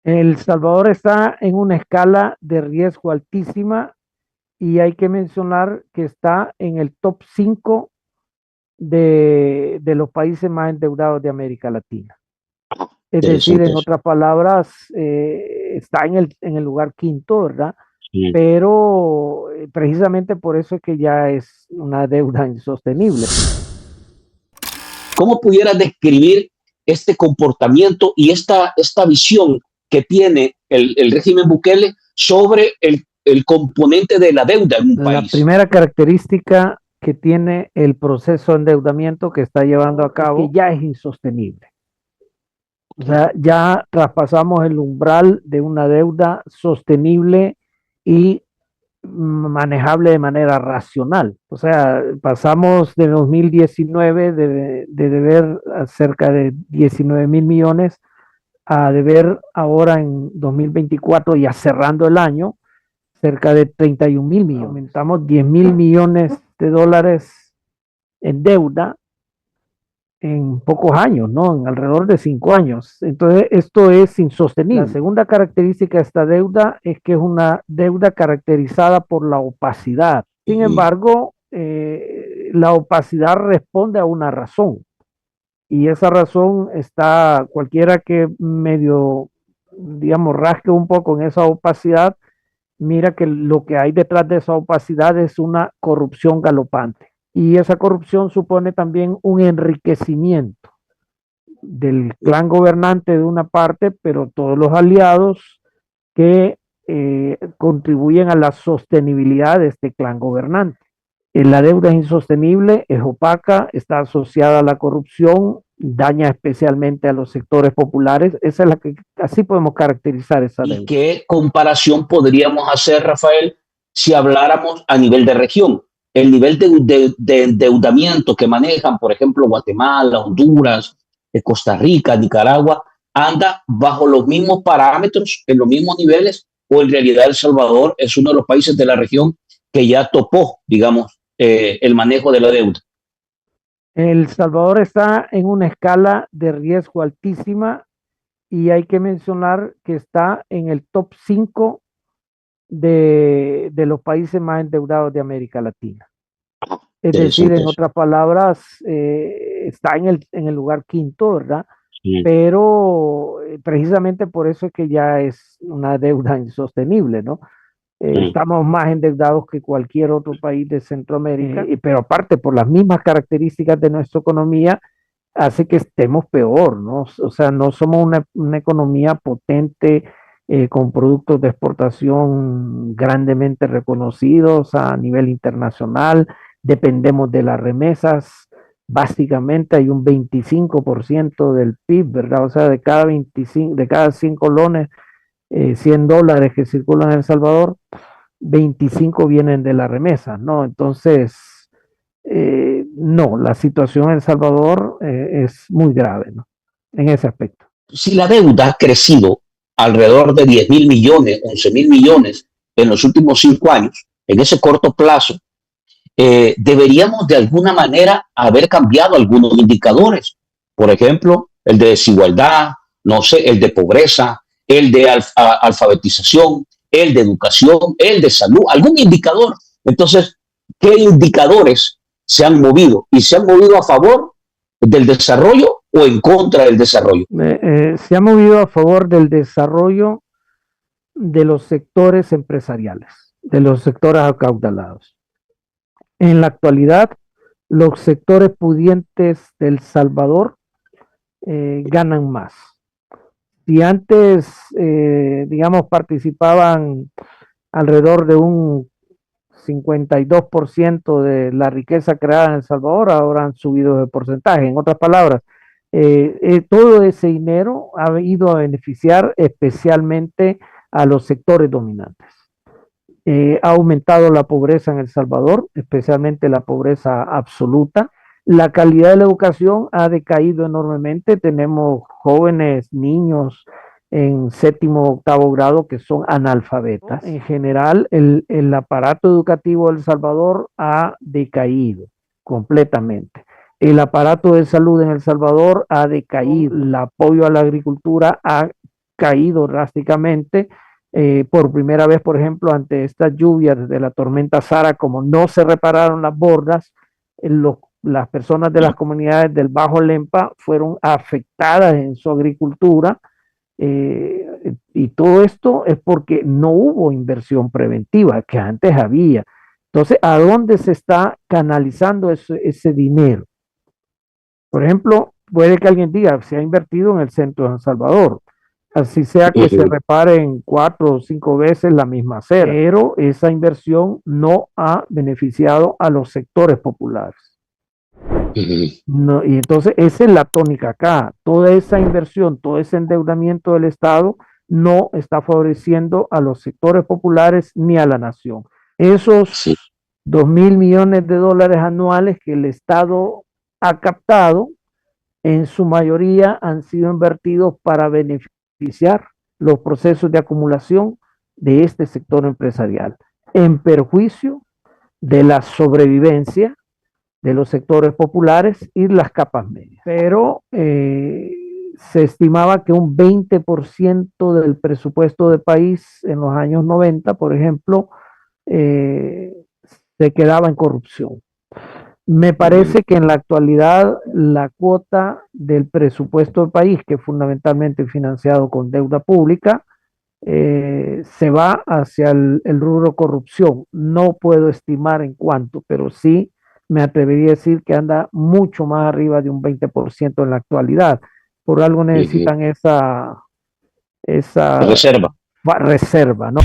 El Salvador está en una escala de riesgo altísima y hay que mencionar que está en el top 5 de los países más endeudados de América Latina. Es decir, Interesante en eso. otras palabras, está en el lugar quinto, ¿verdad? Sí. Pero precisamente por eso es que ya es una deuda insostenible. ¿Cómo pudieras describir este comportamiento y esta visión que tiene el régimen Bukele sobre el componente de la deuda en un La país? primera característica que tiene el proceso de endeudamiento que está llevando a cabo es que ya es insostenible. O sea, ya traspasamos el umbral de una deuda sostenible y manejable de manera racional. O sea, pasamos de 2019 de deber cerca de 19.000 millones a deber ahora en 2024, ya cerrando el año, cerca de 31.000 millones. Aumentamos 10.000 millones de dólares en deuda en pocos años, ¿no? En alrededor de 5 años. Entonces, esto es insostenible. La segunda característica de esta deuda es que es una deuda caracterizada por la opacidad. Sin embargo, la opacidad responde a una razón. Y esa razón está, cualquiera que medio, digamos, rasque un poco en esa opacidad, mira que lo que hay detrás de esa opacidad es una corrupción galopante. Y esa corrupción supone también un enriquecimiento del clan gobernante de una parte, pero todos los aliados que contribuyen a la sostenibilidad de este clan gobernante. La deuda es insostenible, es opaca, está asociada a la corrupción, daña especialmente a los sectores populares. Esa es la que así podemos caracterizar esa deuda. ¿Y qué comparación podríamos hacer, Rafael, si habláramos a nivel de región? El nivel de endeudamiento que manejan, por ejemplo, Guatemala, Honduras, Costa Rica, Nicaragua, anda bajo los mismos parámetros, en los mismos niveles, o en realidad El Salvador es uno de los países de la región que ya topó, digamos, el manejo de la deuda. El Salvador está en una escala de riesgo altísima y hay que mencionar que está en el top 5 de los países más endeudados de América Latina. Es decir, en otras palabras, está en el lugar quinto, ¿verdad? Sí. Pero precisamente por eso es que ya es una deuda insostenible, ¿no? Estamos más endeudados que cualquier otro país de Centroamérica, pero aparte por las mismas características de nuestra economía, hace que estemos peor, ¿no? O sea, no somos una economía potente con productos de exportación grandemente reconocidos a nivel internacional, dependemos de las remesas, básicamente hay un 25% del PIB, ¿verdad? O sea, de cada 100 colones, $100 que circulan en El Salvador, 25 vienen de la remesa, ¿no? Entonces, no, la situación en El Salvador es muy grave, ¿no? En ese aspecto. Si la deuda ha crecido alrededor de 10.000 millones, 11.000 millones en los últimos 5 años, en ese corto plazo, deberíamos de alguna manera haber cambiado algunos indicadores. Por ejemplo, el de desigualdad, no sé, el de pobreza, el de alfabetización, el de educación, el de salud, algún indicador. Entonces, ¿qué indicadores se han movido? ¿Y se han movido a favor del desarrollo o en contra del desarrollo? Se ha movido a favor del desarrollo de los sectores empresariales, de los sectores acaudalados. En la actualidad, los sectores pudientes del Salvador ganan más. Si antes, digamos, participaban alrededor de un 52% de la riqueza creada en El Salvador, ahora han subido de porcentaje. En otras palabras, todo ese dinero ha ido a beneficiar especialmente a los sectores dominantes. Ha aumentado la pobreza en El Salvador, especialmente la pobreza absoluta. La calidad de la educación ha decaído enormemente. Tenemos jóvenes, niños en séptimo, octavo grado que son analfabetas. En general, el aparato educativo de El Salvador ha decaído completamente. El aparato de salud en El Salvador ha decaído. El apoyo a la agricultura ha caído drásticamente. Por primera vez, por ejemplo, ante estas lluvias de la tormenta Sara, como no se repararon las bordas, las personas de las comunidades del Bajo Lempa fueron afectadas en su agricultura, y todo esto es porque no hubo inversión preventiva que antes había. Entonces, ¿a dónde se está canalizando ese dinero? Por ejemplo, puede que alguien diga, se ha invertido en el centro de San Salvador, así sea que se reparen 4 o 5 veces la misma acera, pero esa inversión no ha beneficiado a los sectores populares. No, y entonces esa es la tónica acá. Toda esa inversión, todo ese endeudamiento del Estado no está favoreciendo a los sectores populares ni a la nación. Esos 2.000 millones de dólares anuales que el Estado ha captado, en su mayoría han sido invertidos para beneficiar los procesos de acumulación de este sector empresarial, en perjuicio de la sobrevivencia de los sectores populares y las capas medias. Pero se estimaba que un 20% del presupuesto del país en los años 90, por ejemplo, se quedaba en corrupción. Me parece que en la actualidad la cuota del presupuesto del país, que es fundamentalmente financiado con deuda pública, se va hacia el rubro corrupción. No puedo estimar en cuánto, pero sí me atrevería a decir que anda mucho más arriba de un 20% en la actualidad. Por algo necesitan esa reserva. reserva, ¿no?